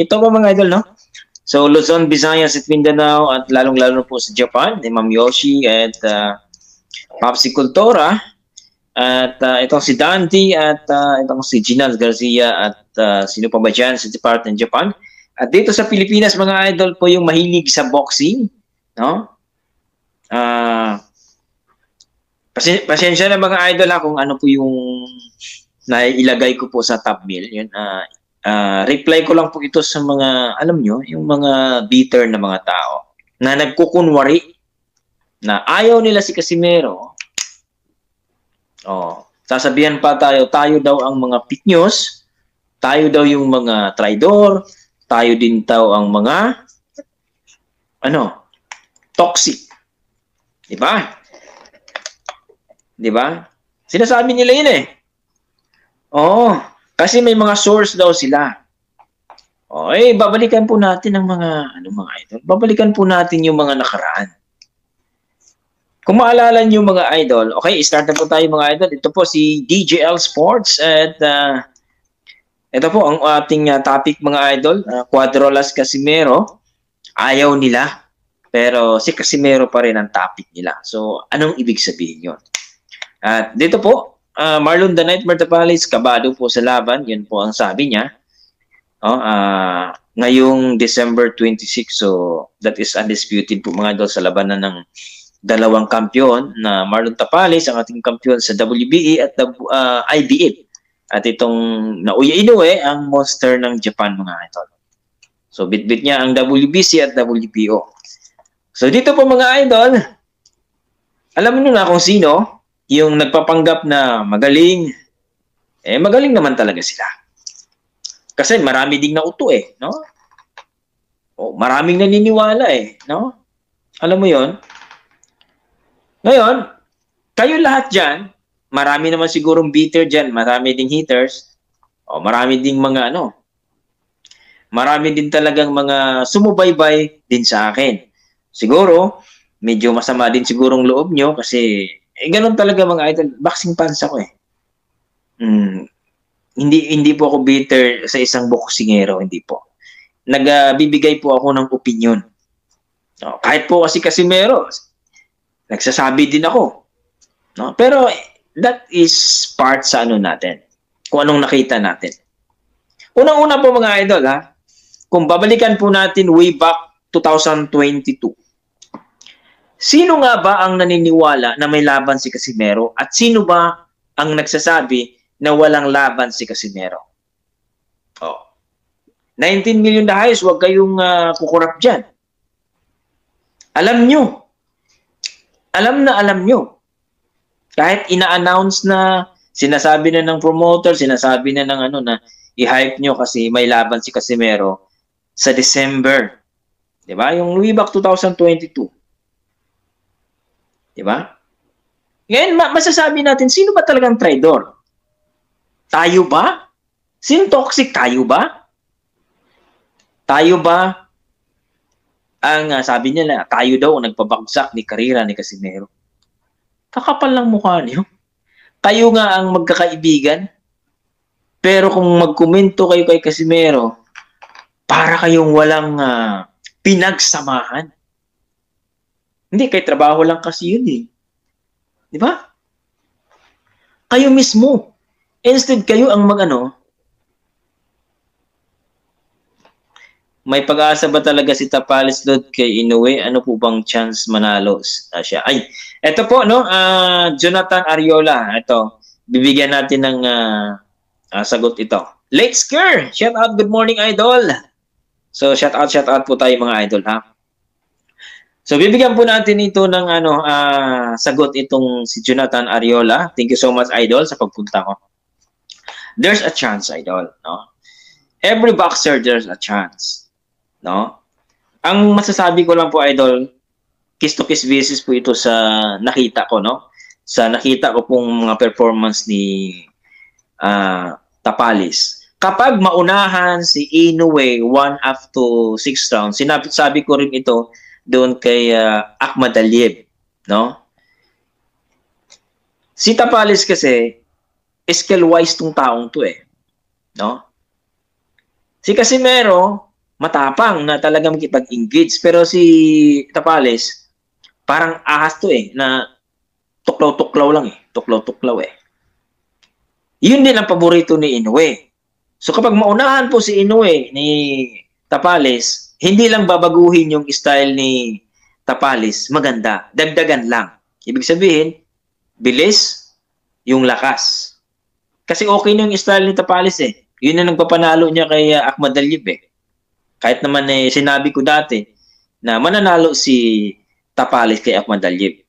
ito po mga idol, no? So, Luzon, Visayas at Mindanao at lalong-lalo po sa Japan, ni Ma'am Yoshi at Popsi Cultura at itong si Dante at itong si Ginal Garcia at sino pa ba dyan sa Department ng Japan. At dito sa Pilipinas, mga idol po yung mahilig sa boxing, no? Pasensya na mga idol kung ano po yung nailagay ko po sa top mail. Yun, reply ko lang po ito sa mga, alam nyo, yung mga bitter na mga tao na nagkukunwari na ayaw nila si Casimero. Sasabihan pa tayo daw ang mga pitnyos, tayo daw yung mga traidor, tayo din daw ang mga toxic. Di ba? Di ba? Sinasabi nila yun eh. Kasi may mga source daw sila. Babalikan po natin ang mga idol. Babalikan po natin yung mga nakaraan. Kung maalala niyo mga idol, okay, start na po tayo mga idol. Ito po si DJL Sports at ito po ang ating topic mga idol. Cuadrolas Casimero. Ayaw nila. Pero si Casimero pa rin ang topic nila. So, anong ibig sabihin yun? At dito po, Marlon the Nightmare Tapales, kabado po sa laban. Yun po ang sabi niya. Ngayong December 26, so that is undisputed po mga idol sa labanan ng dalawang kampiyon na Marlon Tapales, ang ating kampiyon sa WBE at IBF. At itong Naoya Inoue, ang monster ng Japan mga idol. So bit-bit niya ang WBC at WBO. So dito po mga idol, alam niyo na kung sino yung nagpapanggap na magaling, magaling naman talaga sila. Kasi marami ding nauto no? Maraming naniniwala no? Alam mo yon? Ngayon, kayo lahat dyan, marami naman sigurong bitter dyan, marami ding haters, marami ding mga marami din talagang mga sumubaybay din sa akin. Siguro, medyo masama din sigurong loob nyo kasi ganun talaga mga idol. Boxing fans ako Hindi po ako bitter sa isang boksingero, hindi po. Nagbibigay po ako ng opinion. Kahit po kasi Casimero, nagsasabi din ako. Pero that is part sa natin. Kung anong nakita natin. Unang-una po mga idol kung babalikan po natin way back 2022. Sino nga ba ang naniniwala na may laban si Casimero at sino ba ang nagsasabi na walang laban si Casimero? 19 million the highest, huwag kayong kukurap dyan. Alam nyo. Alam nyo. Kahit ina-announce na, sinasabi na ng promoter, sinasabi na ng na i-hype nyo kasi may laban si Casimero sa December. Diba? Yung way back 2022. Diba? Ngayon, masasabi natin, sino ba talagang traidor? Tayo ba? Sino toxic? Tayo ba? Tayo ba ang sabi nila, tayo daw ang nagpabagsak ni karera ni Casimero? Kakapal lang mukha niyo. Kayo nga ang magkakaibigan. Pero kung magkomento kayo kay Casimero, para kayong walang pinagsamahan. Hindi, kay trabaho lang kasi yun Di ba? Kayo mismo. Instead kayo ang may pag-asa ba talaga si Tapales Lod kay Inoue? Ano po bang chance manalo siya? Ay, eto po, Jonathan Ariola. Ito, bibigyan natin ng sagot ito. Late Sker! Shout out, good morning, idol! So, shout out po tayo mga idol, So, bibigyan po natin ito ng sagot itong si Jonathan Ariola. Thank you so much, idol, sa pagpunta ko. There's a chance, idol, Every boxer, there's a chance. Ang masasabi ko lang po, idol, kiss-to-kiss basis po ito sa nakita ko, Sa nakita ko pong mga performance ni Tapales. Kapag maunahan si Inoue 1 up to 6 rounds, sabi ko rin ito doon kay Akhmadaliev, Si Tapales kasi, skill-wise tong taong to Si Casimero, matapang na talagang makipag-engage. Pero si Tapales, parang ahas to na tuklaw-tuklaw lang tuklaw-tuklaw Yun din ang paborito ni Inoue. So kapag maunahan po si Inoue ni Tapales, hindi lang babaguhin yung style ni Tapales, maganda. Dagdagan lang. Ibig sabihin, bilis, yung lakas. Kasi okay na yung style ni Tapales Yun na nagpapanalo niya kay Ahmad Dalyib Kahit naman sinabi ko dati na mananalo si Tapales kay Ahmad Dalyib.